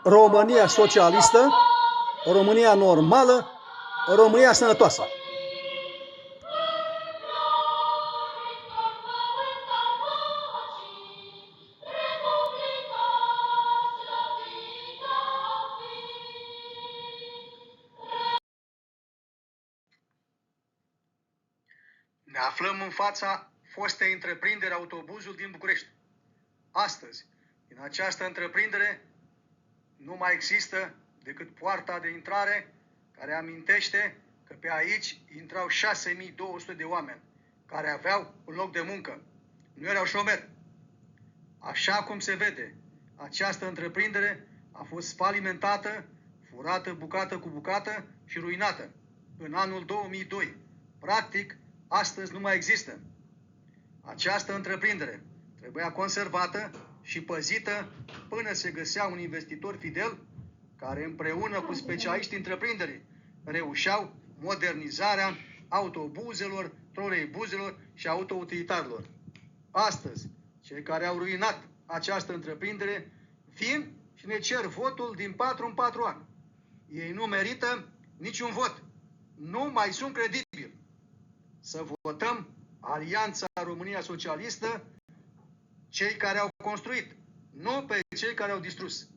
România socialistă, România normală, România sănătoasă. Ne aflăm în fața fostei întreprinderi Autobuzul din București. Astăzi, în această întreprindere, nu mai există decât poarta de intrare, care amintește că pe aici intrau 6200 de oameni care aveau un loc de muncă. Nu erau șomeri. Așa cum se vede, această întreprindere a fost falimentată, furată bucată cu bucată și ruinată în anul 2002. Practic, astăzi nu mai există. Această întreprindere trebuia conservată și păzită până se găsea un investitor fidel care împreună cu specialiștii întreprinderii reușeau modernizarea autobuzelor, troleibuzelor și autoutilitarilor. Astăzi, cei care au ruinat această întreprindere vin și ne cer votul din 4 în 4 ani. Ei nu merită niciun vot. Nu mai sunt credibili. Să votăm Alianța România Socialistă, cei care au construit, nu pe cei care au distrus.